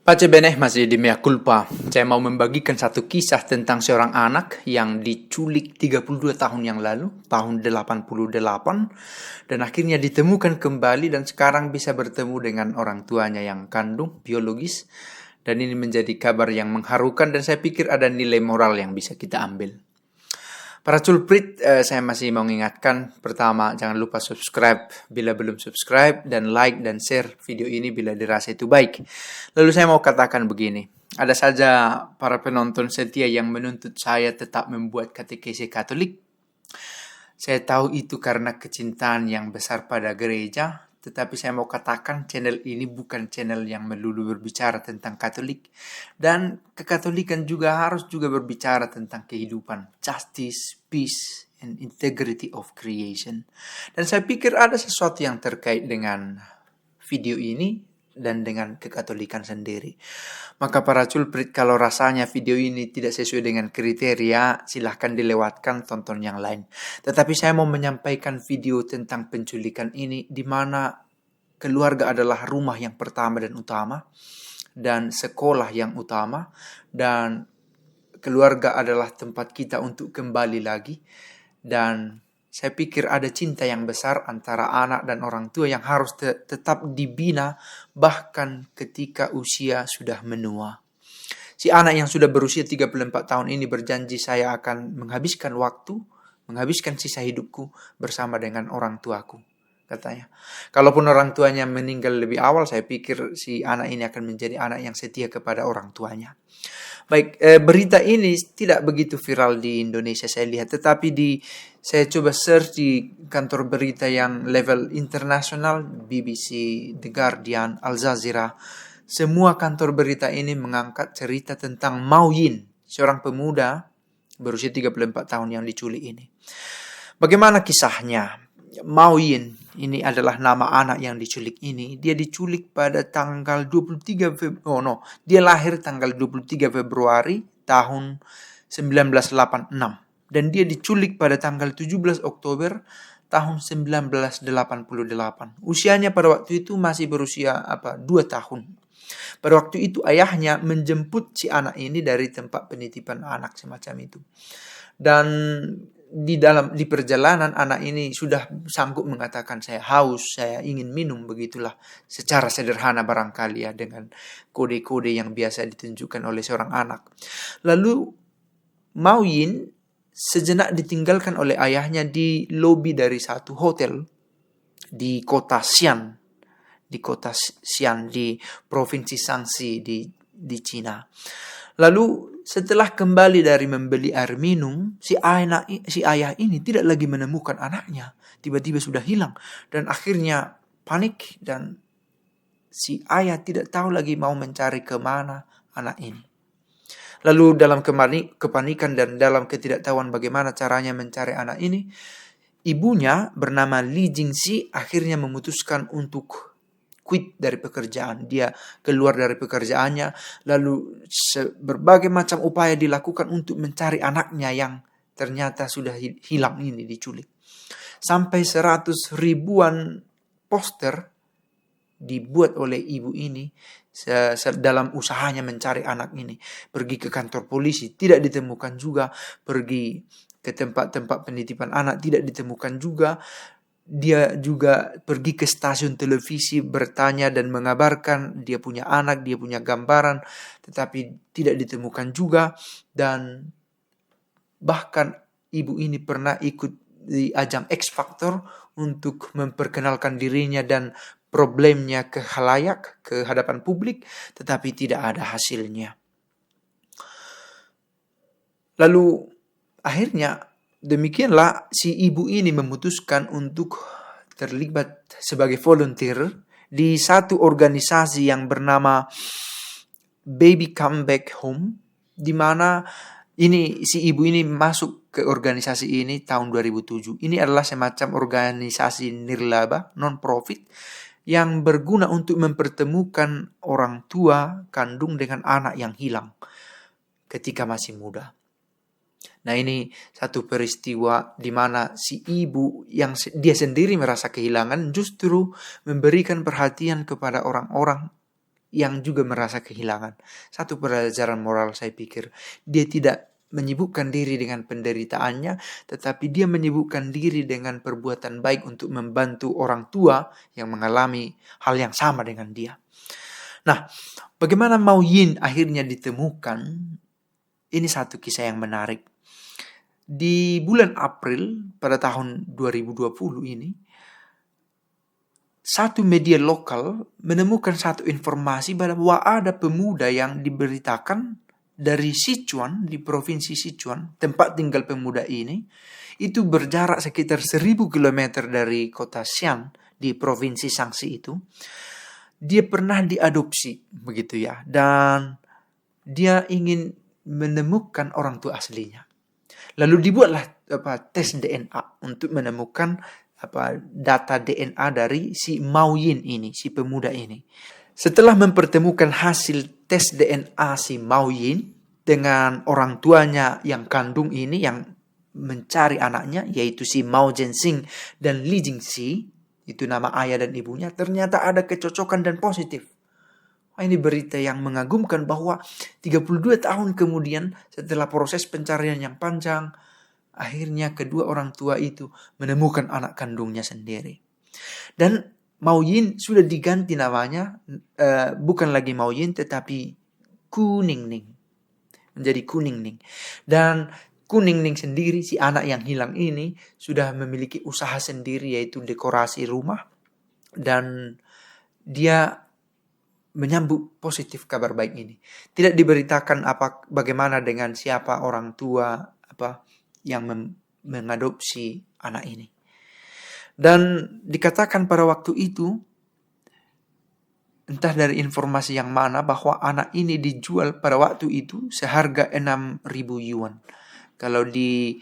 Pace bene, masih di mea culpa. Saya mau membagikan satu kisah tentang seorang anak yang diculik 32 tahun yang lalu, tahun 88, dan akhirnya ditemukan kembali dan sekarang bisa bertemu dengan orang tuanya yang kandung, biologis. Dan ini menjadi kabar yang mengharukan dan saya pikir ada nilai moral yang bisa kita ambil. Para culprit, saya masih mau mengingatkan, pertama, jangan lupa subscribe bila belum subscribe, dan like dan share video ini bila dirasa itu baik. Lalu saya mau katakan begini, ada saja para penonton setia yang menuntut saya tetap membuat katekesi Katolik. Saya tahu itu karena kecintaan yang besar pada gereja, tetapi saya mau katakan channel ini bukan channel yang melulu berbicara tentang Katolik. Dan kekatolikan juga harus berbicara tentang kehidupan, justice, peace, and integrity of creation. Dan saya pikir ada sesuatu yang terkait dengan video ini dan dengan kekatolikan sendiri. Maka para culprit, kalau rasanya video ini tidak sesuai dengan kriteria, silahkan dilewatkan, tonton yang lain. Tetapi saya mau menyampaikan video tentang penculikan ini, di mana keluarga adalah rumah yang pertama dan utama, dan sekolah yang utama, dan keluarga adalah tempat kita untuk kembali lagi. Dan saya pikir ada cinta yang besar antara anak dan orang tua yang harus tetap dibina bahkan ketika usia sudah menua. Si anak yang sudah berusia 34 tahun ini berjanji, saya akan menghabiskan waktu, menghabiskan sisa hidupku bersama dengan orang tuaku, katanya. Kalaupun orang tuanya meninggal lebih awal, saya pikir si anak ini akan menjadi anak yang setia kepada orang tuanya. Baik, berita ini tidak begitu viral di Indonesia saya lihat, tetapi saya coba search di kantor berita yang level internasional, BBC, The Guardian, Al Jazeera. Semua kantor berita ini mengangkat cerita tentang Mao Yin, seorang pemuda berusia 34 tahun yang diculik ini. Bagaimana kisahnya? Mao Yin ini adalah nama anak yang diculik ini. Dia diculik pada tanggal 23 Februari. Dia lahir tanggal 23 Februari tahun 1986 dan dia diculik pada tanggal 17 Oktober tahun 1988. Usianya pada waktu itu masih berusia 2 tahun. Pada waktu itu ayahnya menjemput si anak ini dari tempat penitipan anak semacam itu. Dan di perjalanan anak ini sudah sanggup mengatakan, saya haus, saya ingin minum, begitulah secara sederhana barangkali ya, dengan kode-kode yang biasa ditunjukkan oleh seorang anak. Lalu Mao Yin sejenak ditinggalkan oleh ayahnya di lobi dari satu hotel di kota Xi'an, di provinsi Shaanxi di Cina. Lalu setelah kembali dari membeli air minum, si ayah ini tidak lagi menemukan anaknya. Tiba-tiba sudah hilang. Dan akhirnya panik dan si ayah tidak tahu lagi mau mencari kemana anak ini. Lalu dalam kepanikan dan dalam ketidaktahuan bagaimana caranya mencari anak ini, ibunya bernama Li Jingxi akhirnya memutuskan untuk quit dari pekerjaan. Dia keluar dari pekerjaannya, lalu berbagai macam upaya dilakukan untuk mencari anaknya yang ternyata sudah hilang ini, diculik. Sampai 100 ribuan poster dibuat oleh ibu ini dalam usahanya mencari anak ini. Pergi ke kantor polisi, tidak ditemukan juga. Pergi ke tempat-tempat penitipan anak, tidak ditemukan juga. Dia juga pergi ke stasiun televisi bertanya dan mengabarkan dia punya anak, dia punya gambaran, tetapi tidak ditemukan juga. Dan bahkan ibu ini pernah ikut di ajang X Factor untuk memperkenalkan dirinya dan problemnya ke khalayak, ke hadapan publik, tetapi tidak ada hasilnya. Lalu akhirnya demikianlah si ibu ini memutuskan untuk terlibat sebagai volunteer di satu organisasi yang bernama Baby Come Back Home, di mana si ibu ini masuk ke organisasi ini tahun 2007. Ini adalah semacam organisasi nirlaba, non-profit, yang berguna untuk mempertemukan orang tua kandung dengan anak yang hilang ketika masih muda. Nah, ini satu peristiwa di mana si ibu yang dia sendiri merasa kehilangan justru memberikan perhatian kepada orang-orang yang juga merasa kehilangan. Satu pelajaran moral saya pikir, dia tidak menyibukkan diri dengan penderitaannya, tetapi dia menyibukkan diri dengan perbuatan baik untuk membantu orang tua yang mengalami hal yang sama dengan dia. Nah, bagaimana Mao Yin akhirnya ditemukan? Ini satu kisah yang menarik. Di bulan April pada tahun 2020 ini, satu media lokal menemukan satu informasi bahwa ada pemuda yang diberitakan dari Sichuan, di provinsi Sichuan, tempat tinggal pemuda ini, itu berjarak sekitar 1000 km dari kota Xi'an di provinsi Shaanxi itu. Dia pernah diadopsi, begitu ya, dan dia ingin menemukan orang tua aslinya. Lalu dibuatlah tes DNA untuk menemukan data DNA dari si Mao Yin ini, si pemuda ini. Setelah mempertemukan hasil tes DNA si Mao Yin dengan orang tuanya yang kandung ini, yang mencari anaknya, yaitu si Mao Zhenxing dan Li Jingxi, itu nama ayah dan ibunya, ternyata ada kecocokan dan positif. Ini berita yang mengagumkan bahwa 32 tahun kemudian setelah proses pencarian yang panjang, akhirnya kedua orang tua itu menemukan anak kandungnya sendiri. Dan Mao Yin sudah diganti namanya, bukan lagi Mao Yin tetapi Kuningning. Menjadi Kuningning. Dan Kuningning sendiri, si anak yang hilang ini, sudah memiliki usaha sendiri yaitu dekorasi rumah. Dan dia menyambut positif kabar baik ini. Tidak diberitakan bagaimana dengan siapa orang tua yang mengadopsi anak ini. Dan dikatakan pada waktu itu, entah dari informasi yang mana, bahwa anak ini dijual pada waktu itu seharga 6.000 yuan. Kalau di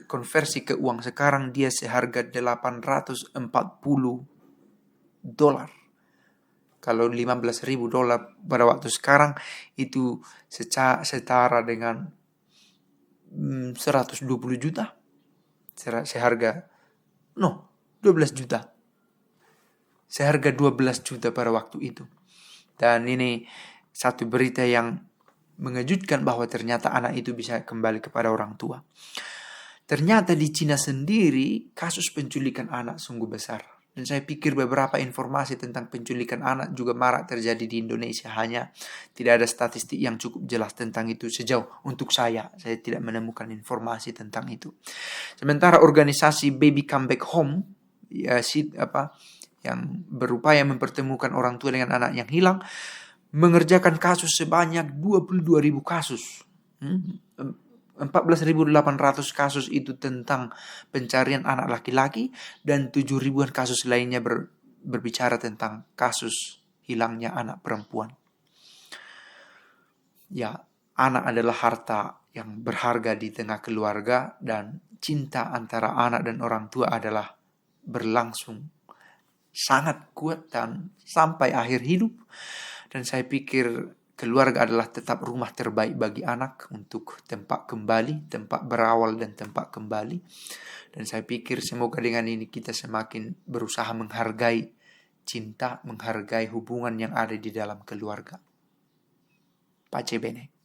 konversi ke uang sekarang, dia seharga $840. Kalau 15.000 dolar pada waktu sekarang, itu setara dengan 120 juta, seharga 12 juta, seharga 12 juta pada waktu itu. Dan ini satu berita yang mengejutkan bahwa ternyata anak itu bisa kembali kepada orang tua. Ternyata di Cina sendiri kasus penculikan anak sungguh besar. Dan saya pikir beberapa informasi tentang penculikan anak juga marak terjadi di Indonesia. Hanya tidak ada statistik yang cukup jelas tentang itu sejauh untuk saya tidak menemukan informasi tentang itu. Sementara organisasi Baby Come Back Home yang berupaya mempertemukan orang tua dengan anak yang hilang, mengerjakan kasus sebanyak 22.000 kasus. 14.800 kasus itu tentang pencarian anak laki-laki, dan 7.000-an kasus lainnya berbicara tentang kasus hilangnya anak perempuan. Ya, anak adalah harta yang berharga di tengah keluarga, dan cinta antara anak dan orang tua adalah berlangsung sangat kuat dan sampai akhir hidup. Dan saya pikir keluarga adalah tetap rumah terbaik bagi anak untuk tempat kembali, tempat berawal dan tempat kembali. Dan saya pikir semoga dengan ini kita semakin berusaha menghargai cinta, menghargai hubungan yang ada di dalam keluarga. Pace bene.